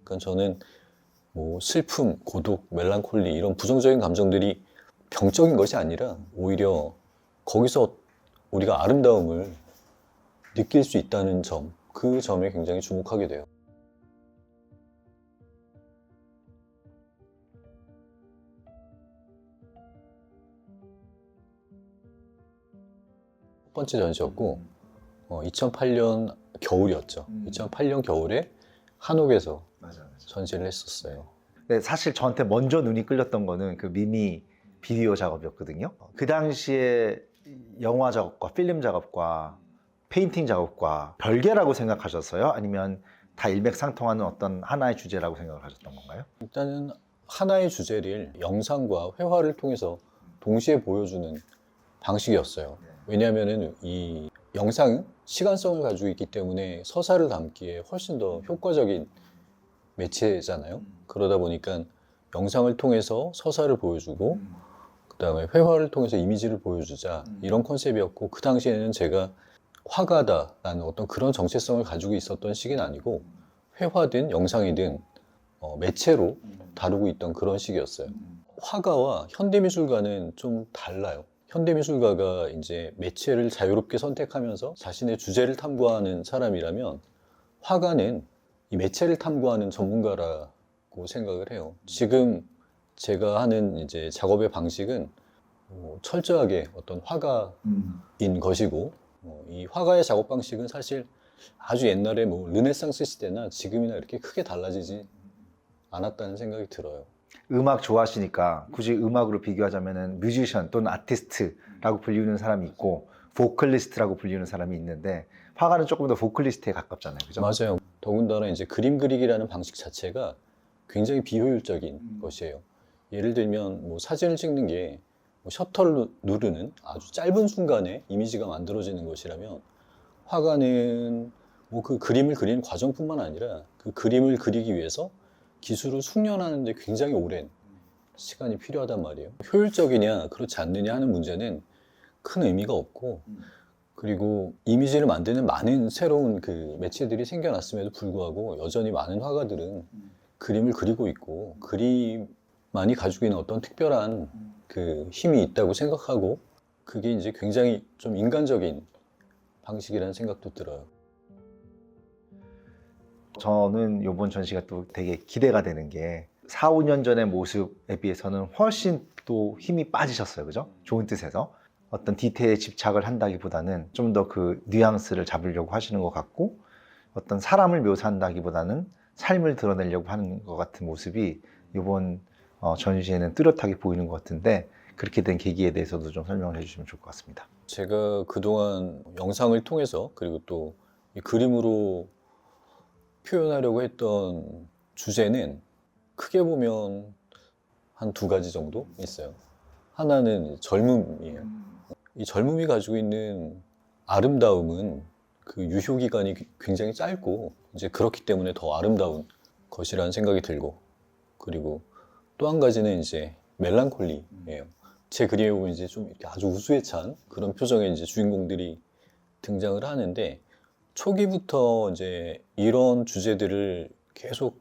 그러니까 저는 뭐 슬픔, 고독, 멜랑콜리 이런 부정적인 감정들이 병적인 것이 아니라 오히려 거기서 우리가 아름다움을 느낄 수 있다는 점, 그 점에 굉장히 주목하게 돼요. 첫 번째 전시였고 2008년 겨울이었죠. 2008년 겨울에 한옥에서 맞아. 전시를 했었어요. 네, 사실 저한테 먼저 눈이 끌렸던 거는 그 미미 비디오 작업이었거든요. 그 당시에 영화 작업과 필름 작업과 페인팅 작업과 별개라고 생각하셨어요? 아니면 다 일맥상통하는 어떤 하나의 주제라고 생각을 하셨던 건가요? 일단은 하나의 주제를 영상과 회화를 통해서 동시에 보여주는 방식이었어요. 왜냐하면 이 영상은 시간성을 가지고 있기 때문에 서사를 담기에 훨씬 더 효과적인 매체잖아요. 그러다 보니까 영상을 통해서 서사를 보여주고 그 다음에 회화를 통해서 이미지를 보여주자 이런 컨셉이었고, 그 당시에는 제가 화가다라는 어떤 그런 정체성을 가지고 있었던 시기는 아니고 회화든 영상이든 매체로 다루고 있던 그런 시기였어요. 화가와 현대미술가는 좀 달라요. 현대미술가가 이제 매체를 자유롭게 선택하면서 자신의 주제를 탐구하는 사람이라면, 화가는 이 매체를 탐구하는 전문가라고 생각을 해요. 지금 제가 하는 이제 작업의 방식은 철저하게 어떤 화가인 것이고, 이 화가의 작업 방식은 사실 아주 옛날에 뭐 르네상스 시대나 지금이나 이렇게 크게 달라지지 않았다는 생각이 들어요. 음악 좋아하시니까 굳이 음악으로 비교하자면은 뮤지션 또는 아티스트라고 불리는 사람이 있고 보컬리스트라고 불리는 사람이 있는데, 화가는 조금 더 보컬리스트에 가깝잖아요. 그죠? 맞아요. 더군다나 이제 그림 그리기라는 방식 자체가 굉장히 비효율적인 것이에요. 예를 들면 뭐 사진을 찍는 게 뭐 셔터를 누르는 아주 짧은 순간에 이미지가 만들어지는 것이라면, 화가는 뭐 그 그림을 그리는 과정뿐만 아니라 그 그림을 그리기 위해서 기술을 숙련하는 데 굉장히 오랜 시간이 필요하단 말이에요. 효율적이냐 그렇지 않느냐 하는 문제는 큰 의미가 없고, 그리고 이미지를 만드는 많은 새로운 그 매체들이 생겨났음에도 불구하고 여전히 많은 화가들은 그림을 그리고 있고, 그림만이 가지고 있는 어떤 특별한 그 힘이 있다고 생각하고, 그게 이제 굉장히 좀 인간적인 방식이라는 생각도 들어요. 저는 이번 전시가 또 되게 기대가 되는 게 4, 5년 전의 모습에 비해서는 훨씬 또 힘이 빠지셨어요. 그죠? 좋은 뜻에서. 어떤 디테일에 집착을 한다기보다는 좀 더 그 뉘앙스를 잡으려고 하시는 것 같고, 어떤 사람을 묘사한다기보다는 삶을 드러내려고 하는 것 같은 모습이 이번 전시에는 뚜렷하게 보이는 것 같은데, 그렇게 된 계기에 대해서도 좀 설명을 해주시면 좋을 것 같습니다. 제가 그동안 영상을 통해서 그리고 또 이 그림으로 표현하려고 했던 주제는 크게 보면 한 두 가지 정도 있어요. 하나는 젊음이에요. 이 젊음이 가지고 있는 아름다움은 그 유효 기간이 굉장히 짧고, 이제 그렇기 때문에 더 아름다운 것이라는 생각이 들고, 그리고 또 한 가지는 이제 멜랑콜리예요. 제 그림에 보면 이제 좀 이렇게 아주 우수에 찬 그런 표정의 이제 주인공들이 등장을 하는데, 초기부터 이제 이런 주제들을 계속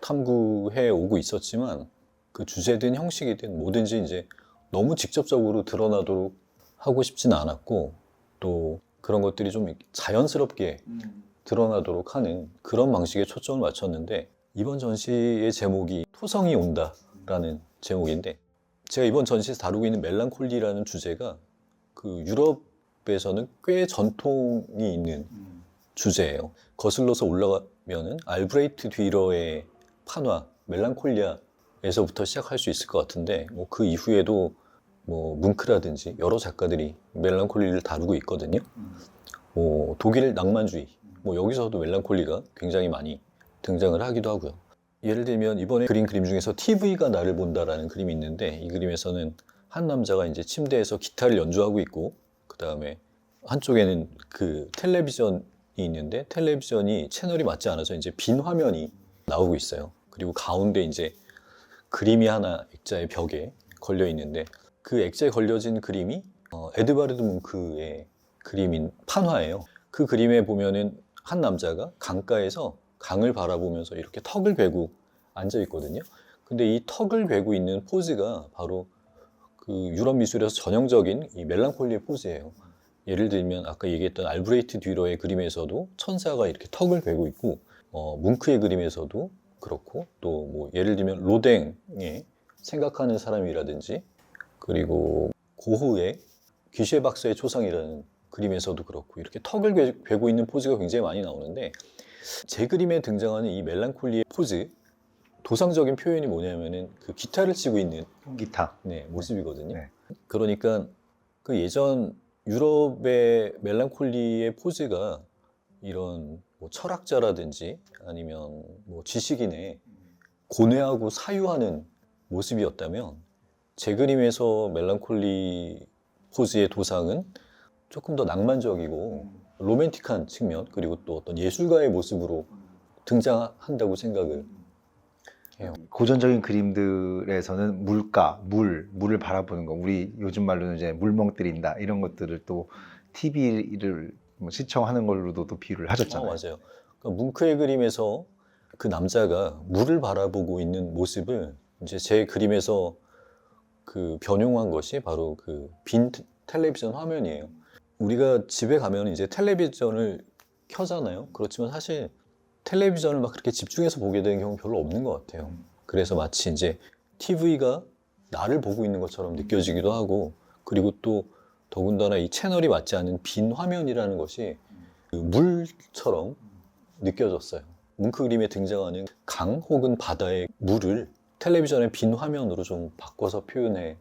탐구해 오고 있었지만, 그 주제든 형식이든 뭐든지 이제 너무 직접적으로 드러나도록 하고 싶지는 않았고, 또 그런 것들이 좀 자연스럽게 드러나도록 하는 그런 방식에 초점을 맞췄는데, 이번 전시의 제목이 토성이 온다라는 제목인데, 제가 이번 전시에서 다루고 있는 멜랑콜리라는 주제가 그 유럽에서는 꽤 전통이 있는 주제예요. 거슬러서 올라가면은 알브레이트 뒤러의 판화 멜랑콜리아에서부터 시작할 수 있을 것 같은데, 뭐 그 이후에도 뭐 뭉크라든지 여러 작가들이 멜랑콜리를 다루고 있거든요. 뭐 독일 낭만주의, 뭐 여기서도 멜랑콜리가 굉장히 많이 등장을 하기도 하고요. 예를 들면 이번에 그린 그림 중에서 TV가 나를 본다라는 그림이 있는데, 이 그림에서는 한 남자가 이제 침대에서 기타를 연주하고 있고, 그 다음에 한쪽에는 그 텔레비전이 있는데, 텔레비전이 채널이 맞지 않아서 이제 빈 화면이 나오고 있어요. 그리고 가운데 이제 그림이 하나 액자의 벽에 걸려 있는데, 그 액자에 걸려진 그림이 에드바르드 뭉크의 그림인 판화예요. 그 그림에 보면은 한 남자가 강가에서 강을 바라보면서 이렇게 턱을 괴고 앉아 있거든요. 근데 이 턱을 괴고 있는 포즈가 바로 그 유럽 미술에서 전형적인 이 멜랑콜리의 포즈예요. 예를 들면 아까 얘기했던 알브레이트 듀러의 그림에서도 천사가 이렇게 턱을 괴고 있고, 뭉크의 그림에서도 그렇고, 또 뭐 예를 들면 로댕의 생각하는 사람이라든지, 그리고 고흐의 귀쉐 박사의 초상이라는 그림에서도 그렇고, 이렇게 턱을 괴고 있는 포즈가 굉장히 많이 나오는데, 제 그림에 등장하는 이 멜랑콜리의 포즈, 도상적인 표현이 뭐냐면은 그 기타를 치고 있는 기타. 모습이거든요. 네. 그러니까 그 예전 유럽의 멜랑콜리의 포즈가 이런 뭐 철학자라든지 아니면 뭐 지식인의 고뇌하고 사유하는 모습이었다면, 제 그림에서 멜랑콜리 포즈의 도상은 조금 더 낭만적이고 로맨틱한 측면, 그리고 또 어떤 예술가의 모습으로 등장한다고 생각을 해요. 고전적인 그림들에서는 물을 바라보는 거, 우리 요즘 말로는 이제 물멍 때린다 이런 것들을 또 TV를 시청하는 걸로도 또 비유를 하셨잖아요. 맞아요. 그러니까 뭉크의 그림에서 그 남자가 물을 바라보고 있는 모습을 이제 제 그림에서 그 변용한 것이 바로 그 빈 텔레비전 화면이에요. 우리가 집에 가면 이제 텔레비전을 켜잖아요. 그렇지만 사실 텔레비전을 막 그렇게 집중해서 보게 되는 경우 별로 없는 것 같아요. 그래서 마치 이제 TV가 나를 보고 있는 것처럼 느껴지기도 하고, 그리고 또 더군다나 이 채널이 맞지 않은 빈 화면이라는 것이 그 물처럼 느껴졌어요. 뭉크 그림에 등장하는 강 혹은 바다의 물을 텔레비전의 빈 화면으로 좀 바꿔서 표현해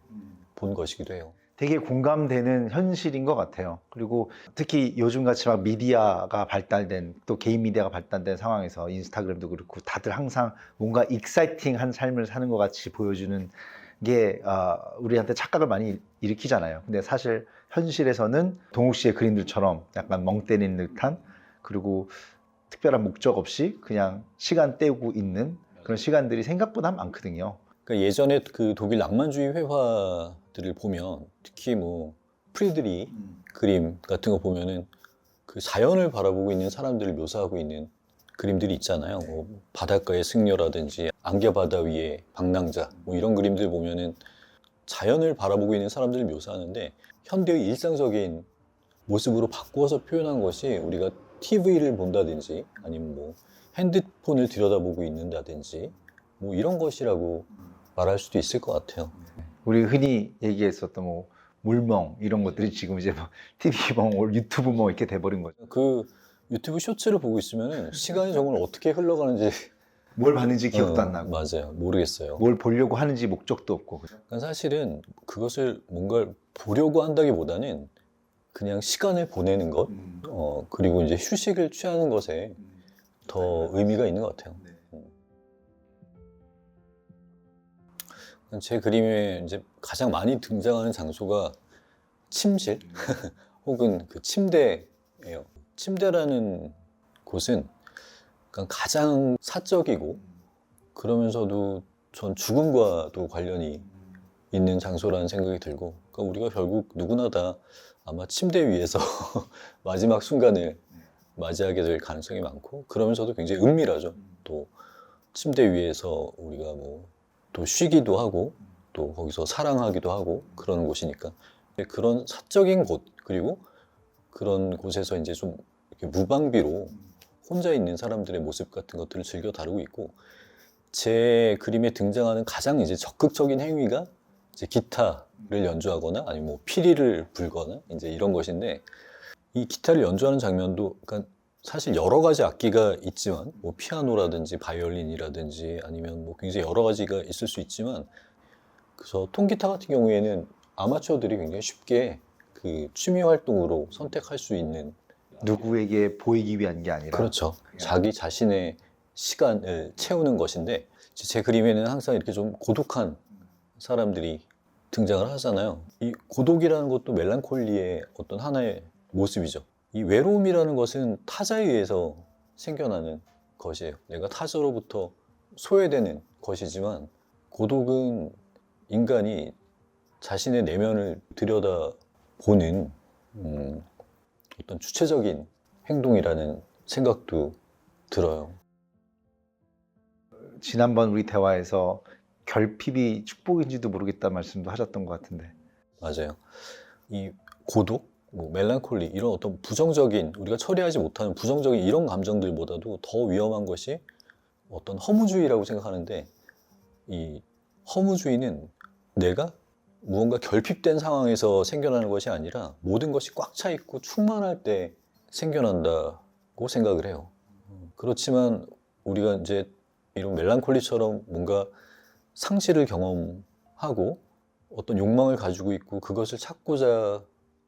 본 것이기도 해요. 되게 공감되는 현실인 것 같아요. 그리고 특히 요즘같이 막 미디어가 발달된, 또 개인 미디어가 발달된 상황에서 인스타그램도 그렇고 다들 항상 뭔가 익사이팅한 삶을 사는 것 같이 보여주는 게 우리한테 착각을 많이 일으키잖아요. 근데 사실 현실에서는 동욱 씨의 그림들처럼 약간 멍 때리는 듯한, 그리고 특별한 목적 없이 그냥 시간 때우고 있는 그런 시간들이 생각보다 많거든요. 그러니까 예전에 그 독일 낭만주의 회화들을 보면, 특히 뭐 프리드리 그림 같은 거 보면은 그 자연을 바라보고 있는 사람들을 묘사하고 있는 그림들이 있잖아요. 뭐 바닷가의 승려라든지 안개바다 위의 방랑자, 뭐 이런 그림들 보면은 자연을 바라보고 있는 사람들을 묘사하는데 현대의 일상적인 모습으로 바꾸어서 표현한 것이, 우리가 TV를 본다든지 아니면 뭐 핸드폰을 들여다보고 있는다든지 뭐 이런 것이라고 말할 수도 있을 것 같아요. 우리 흔히 얘기했었던 뭐 물멍 이런 것들이 지금 이제 뭐 TV멍, 유튜브멍 이렇게 돼버린 거죠. 그 유튜브 쇼츠를 보고 있으면 시간이 정말 어떻게 흘러가는지 뭘 봤는지 기억도 안 나고, 맞아요. 모르겠어요. 뭘 보려고 하는지 목적도 없고. 그러니까 사실은 그것을 뭔가를 보려고 한다기보다는 그냥 시간을 보내는 것, 그리고 이제 휴식을 취하는 것에 더 의미가 있는 것 같아요. 제 그림에 이제 가장 많이 등장하는 장소가 침실 혹은 그 침대예요. 침대라는 곳은 그러니까 가장 사적이고, 그러면서도 전 죽음과도 관련이 있는 장소라는 생각이 들고, 그러니까 우리가 결국 누구나 다 아마 침대 위에서 마지막 순간을 맞이하게 될 가능성이 많고, 그러면서도 굉장히 은밀하죠. 또 침대 위에서 우리가 뭐 또 쉬기도 하고 또 거기서 사랑하기도 하고 그러는 곳이니까, 그런 사적인 곳, 그리고 그런 곳에서 이제 좀 이렇게 무방비로 혼자 있는 사람들의 모습 같은 것들을 즐겨 다루고 있고, 제 그림에 등장하는 가장 이제 적극적인 행위가 이제 기타를 연주하거나 아니면 뭐 피리를 불거나 이제 이런 것인데, 이 기타를 연주하는 장면도 그러니까 사실 여러 가지 악기가 있지만 뭐 피아노라든지 바이올린이라든지 아니면 뭐 굉장히 여러 가지가 있을 수 있지만, 그래서 통기타 같은 경우에는 아마추어들이 굉장히 쉽게 그 취미 활동으로 선택할 수 있는, 누구에게 보이기 위한 게 아니라, 그렇죠, 자기 자신의 시간을 채우는 것인데, 제 그림에는 항상 이렇게 좀 고독한 사람들이 등장을 하잖아요. 이 고독이라는 것도 멜랑콜리의 어떤 하나의 모습이죠. 이 외로움이라는 것은 타자에 의해서 생겨나는 것이에요. 내가 타자로부터 소외되는 것이지만, 고독은 인간이 자신의 내면을 들여다보는 어떤 주체적인 행동이라는 생각도 들어요. 지난번 우리 대화에서 결핍이 축복인지도 모르겠다는 말씀도 하셨던 것 같은데. 맞아요. 이 고독, 뭐 멜랑콜리 이런 어떤 부정적인 우리가 처리하지 못하는 부정적인 이런 감정들보다도 더 위험한 것이 어떤 허무주의라고 생각하는데 이 허무주의는 내가 무언가 결핍된 상황에서 생겨나는 것이 아니라 모든 것이 꽉 차 있고 충만할 때 생겨난다고 생각을 해요. 그렇지만 우리가 이제 이런 멜랑콜리처럼 뭔가 상실을 경험하고 어떤 욕망을 가지고 있고 그것을 찾고자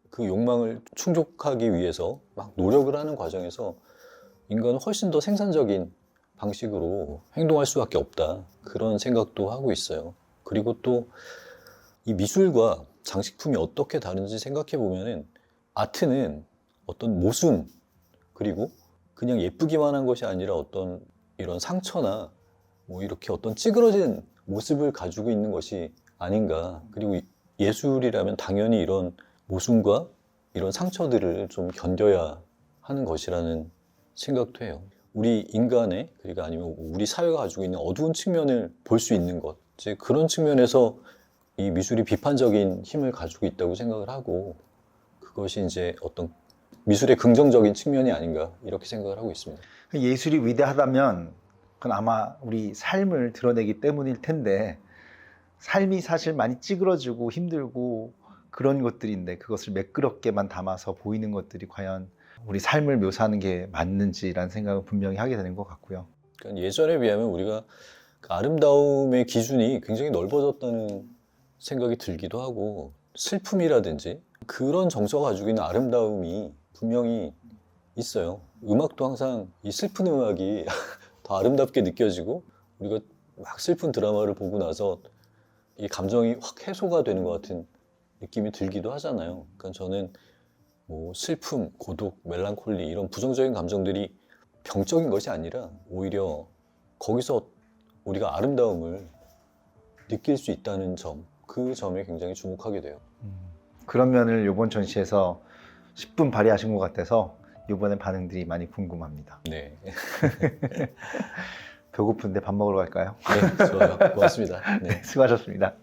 그 욕망을 충족하기 위해서 막 노력을 하는 과정에서 인간은 훨씬 더 생산적인 방식으로 행동할 수밖에 없다. 그런 생각도 하고 있어요. 그리고 또 이 미술과 장식품이 어떻게 다른지 생각해 보면은 아트는 어떤 모순 그리고 그냥 예쁘기만 한 것이 아니라 어떤 이런 상처나 뭐 이렇게 어떤 찌그러진 모습을 가지고 있는 것이 아닌가. 그리고 예술이라면 당연히 이런 모순과 이런 상처들을 좀 견뎌야 하는 것이라는 생각도 해요. 우리 인간의, 그러니까 아니면 우리 사회가 가지고 있는 어두운 측면을 볼 수 있는 것. 즉 그런 측면에서 이 미술이 비판적인 힘을 가지고 있다고 생각을 하고 그것이 이제 어떤 미술의 긍정적인 측면이 아닌가 이렇게 생각을 하고 있습니다. 예술이 위대하다면 그건 아마 우리 삶을 드러내기 때문일 텐데 삶이 사실 많이 찌그러지고 힘들고 그런 것들인데 그것을 매끄럽게만 담아서 보이는 것들이 과연 우리 삶을 묘사하는 게 맞는지라는 생각을 분명히 하게 되는 것 같고요. 그러니까 예전에 비하면 우리가 그 아름다움의 기준이 굉장히 넓어졌다는 생각이 들기도 하고 슬픔이라든지 그런 정서가 가지고 있는 아름다움이 분명히 있어요. 음악도 항상 이 슬픈 음악이 더 아름답게 느껴지고 우리가 막 슬픈 드라마를 보고 나서 이 감정이 확 해소가 되는 것 같은 느낌이 들기도 하잖아요. 그러니까 저는 뭐 슬픔, 고독, 멜랑콜리 이런 부정적인 감정들이 병적인 것이 아니라 오히려 거기서 우리가 아름다움을 느낄 수 있다는 점, 그 점에 굉장히 주목하게 돼요. 그런 면을 이번 전시에서 10분 발휘하신 것 같아서 이번에 반응들이 많이 궁금합니다. 네. 배고픈데 밥 먹으러 갈까요? 네, 좋아요. 고맙습니다. 네. 수고하셨습니다.